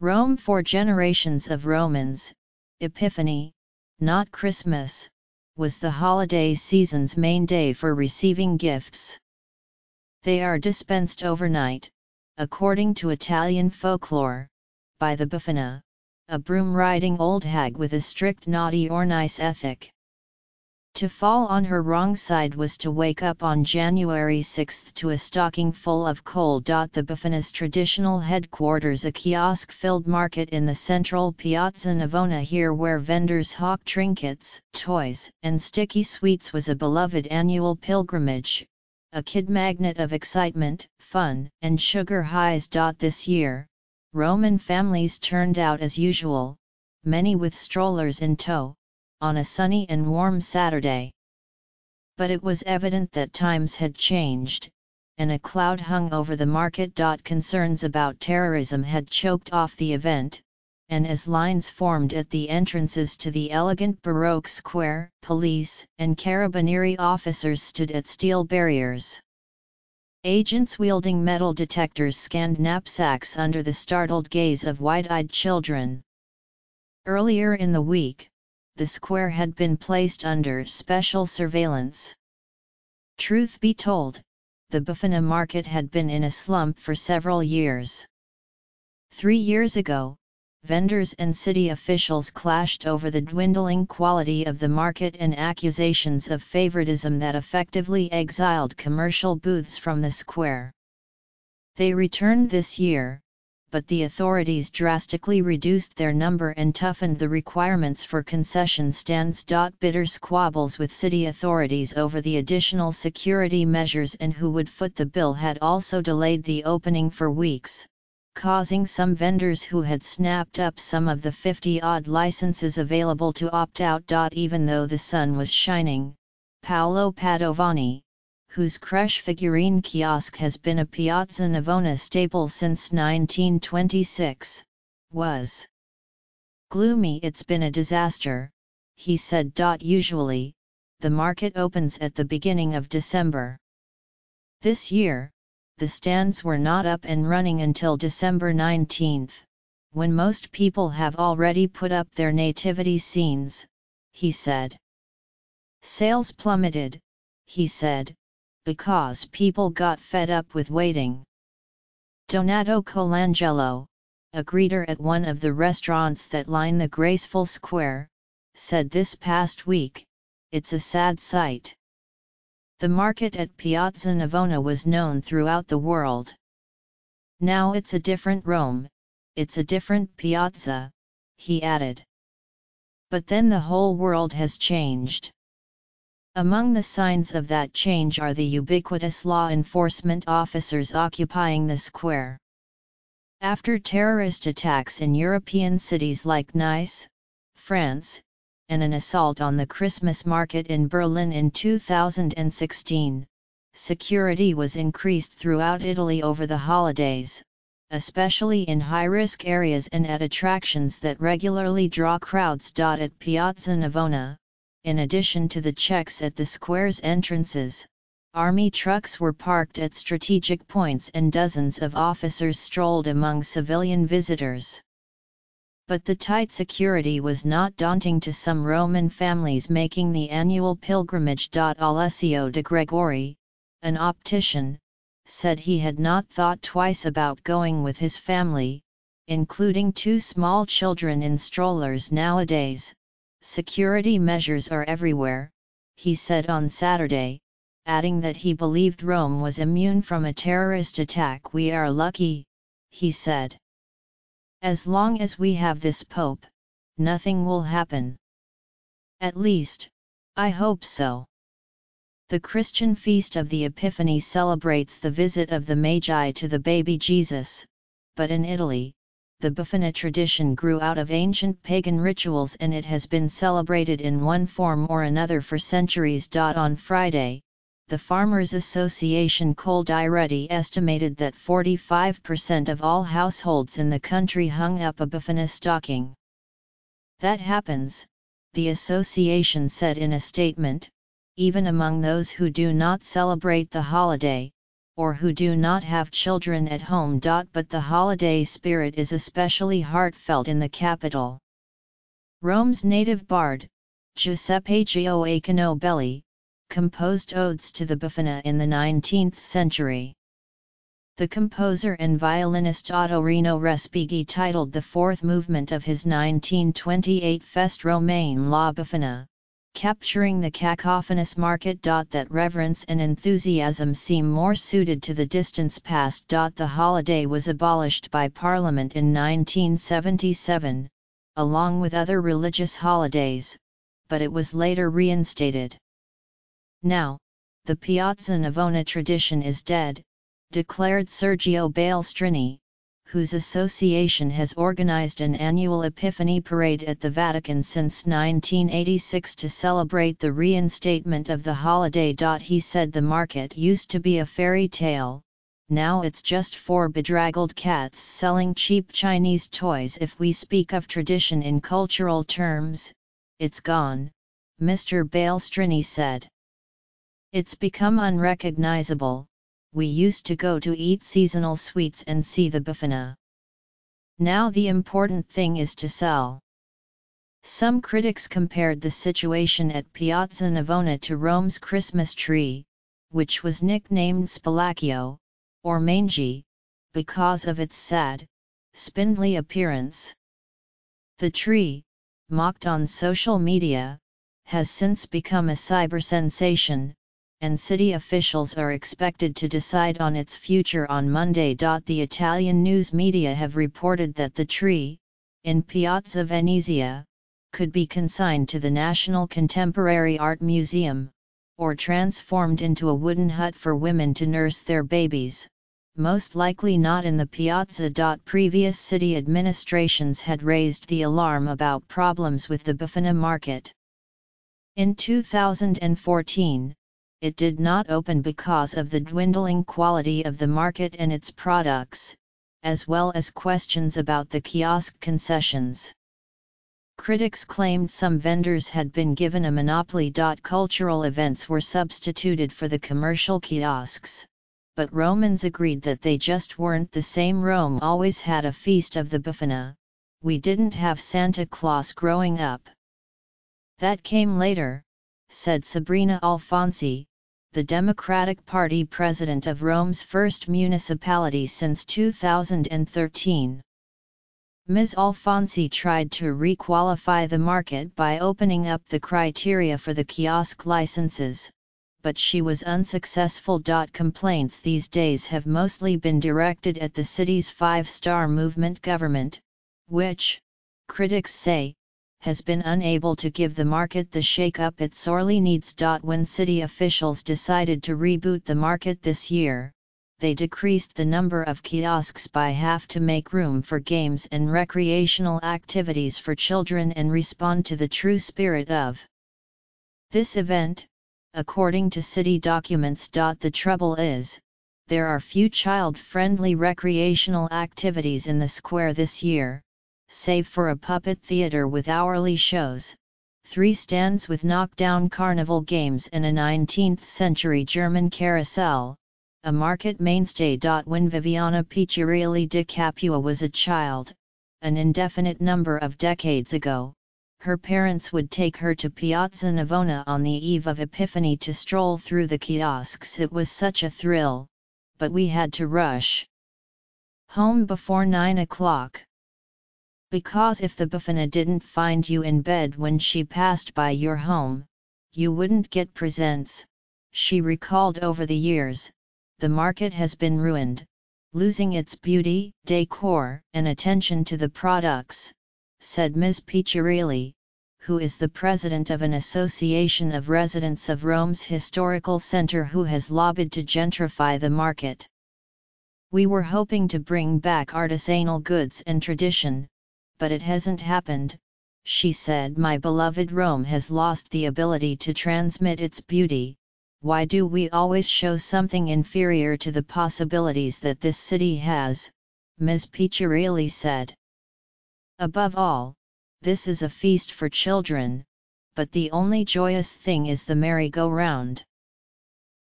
Rome. For generations of Romans, Epiphany, not Christmas, was the holiday season's main day for receiving gifts. They are dispensed overnight, according to Italian folklore, by the Befana, a broom-riding old hag with a strict naughty or nice ethic. To fall on her wrong side was to wake up on January 6 to a stocking full of coal. The Befana's traditional headquarters, a kiosk-filled market in the central Piazza Navona, here where vendors hawk trinkets, toys, and sticky sweets, was a beloved annual pilgrimage, a kid magnet of excitement, fun, and sugar highs. This year, Roman families turned out as usual, many with strollers in tow, on a sunny and warm Saturday. But it was evident that times had changed, and a cloud hung over the market. Concerns about terrorism had choked off the event, and as lines formed at the entrances to the elegant Baroque square, police and carabinieri officers stood at steel barriers. Agents wielding metal detectors scanned knapsacks under the startled gaze of wide-eyed children. Earlier in the week, the square had been placed under special surveillance. Truth be told, the Befana market had been in a slump for several years. 3 years ago, vendors and city officials clashed over the dwindling quality of the market and accusations of favoritism that effectively exiled commercial booths from the square. They returned this year, but the authorities drastically reduced their number and toughened the requirements for concession stands. Bitter squabbles with city authorities over the additional security measures and who would foot the bill had also delayed the opening for weeks, causing some vendors who had snapped up some of the 50-odd licenses available to opt out. Even though the sun was shining, Paolo Padovani, whose Creche figurine kiosk has been a Piazza Navona staple since 1926, was gloomy. It's been a disaster, he said. Usually, the market opens at the beginning of December. This year, the stands were not up and running until December 19, when most people have already put up their nativity scenes, he said. Sales plummeted, he said, because people got fed up with waiting. Donato Colangelo, a greeter at one of the restaurants that line the graceful square, said this past week, "It's a sad sight." The market at Piazza Navona was known throughout the world. Now it's a different Rome, it's a different piazza, he added. But then the whole world has changed. Among the signs of that change are the ubiquitous law enforcement officers occupying the square. After terrorist attacks in European cities like Nice, France, and an assault on the Christmas market in Berlin in 2016, security was increased throughout Italy over the holidays, especially in high-risk areas and at attractions that regularly draw crowds. At Piazza Navona, in addition to the checks at the square's entrances, army trucks were parked at strategic points and dozens of officers strolled among civilian visitors. But the tight security was not daunting to some Roman families making the annual pilgrimage. Alessio de Gregori, an optician, said he had not thought twice about going with his family, including 2 small children in strollers nowadays. Security measures are everywhere, he said on Saturday, adding that he believed Rome was immune from a terrorist attack. "We are lucky," he said. "As long as we have this Pope, nothing will happen. At least, I hope so." The Christian feast of the Epiphany celebrates the visit of the Magi to the baby Jesus, but in Italy, the Befana tradition grew out of ancient pagan rituals and it has been celebrated in one form or another for centuries. On Friday, the Farmers Association Coldiretti estimated that 45% of all households in the country hung up a Befana stocking. That happens, the association said in a statement, even among those who do not celebrate the holiday, or who do not have children at home. But the holiday spirit is especially heartfelt in the capital. Rome's native bard, Giuseppe Gioacchino composed odes to the Befana in the 19th century. The composer and violinist Ottorino Respighi titled the fourth movement of his 1928 Feste Romaine La Befana, capturing the cacophonous market. That reverence and enthusiasm seem more suited to the distance past. The holiday was abolished by Parliament in 1977, along with other religious holidays, but it was later reinstated. Now, the Piazza Navona tradition is dead, declared Sergio Balestrini, whose association has organized an annual Epiphany parade at the Vatican since 1986 to celebrate the reinstatement of the holiday. He said the market used to be a fairy tale, now it's just four bedraggled cats selling cheap Chinese toys. If we speak of tradition in cultural terms, it's gone, Mr. Balestrini said. It's become unrecognizable. We used to go to eat seasonal sweets and see the Befana. Now the important thing is to sell. Some critics compared the situation at Piazza Navona to Rome's Christmas tree, which was nicknamed Spalacchio, or mangy, because of its sad, spindly appearance. The tree, mocked on social media, has since become a cyber sensation, and city officials are expected to decide on its future on Monday. The Italian news media have reported that the tree, in Piazza Venezia, could be consigned to the National Contemporary Art Museum, or transformed into a wooden hut for women to nurse their babies, most likely not in the piazza. Previous city administrations had raised the alarm about problems with the Befana market. In 2014, it did not open because of the dwindling quality of the market and its products, as well as questions about the kiosk concessions. Critics claimed some vendors had been given a monopoly. Cultural events were substituted for the commercial kiosks, but Romans agreed that they just weren't the same. Rome always had a feast of the Befana. We didn't have Santa Claus growing up. That came later, said Sabrina Alfonsi, the Democratic Party president of Rome's first municipality since 2013. Ms. Alfonsi tried to re-qualify the market by opening up the criteria for the kiosk licenses, but she was unsuccessful. Complaints these days have mostly been directed at the city's five-star movement government, which, critics say, has been unable to give the market the shake-up it sorely needs. When city officials decided to reboot the market this year, they decreased the number of kiosks by half to make room for games and recreational activities for children and respond to the true spirit of this event, according to city documents. The trouble is, there are few child-friendly recreational activities in the square this year, save for a puppet theater with hourly shows, 3 stands with knockdown carnival games and a 19th-century German carousel, a market mainstay. When Viviana Piccirilli di Capua was a child, an indefinite number of decades ago, her parents would take her to Piazza Navona on the eve of Epiphany to stroll through the kiosks. It was such a thrill, but we had to rush home before 9 o'clock. Because if the Befana didn't find you in bed when she passed by your home, you wouldn't get presents, she recalled. Over the years, the market has been ruined, losing its beauty, decor, and attention to the products, said Ms. Piccirilli, who is the president of an association of residents of Rome's historical center who has lobbied to gentrify the market. We were hoping to bring back artisanal goods and tradition, but it hasn't happened, she said. My beloved Rome has lost the ability to transmit its beauty. Why do we always show something inferior to the possibilities that this city has? Ms. Piccirilli said. Above all, this is a feast for children, but the only joyous thing is the merry-go-round.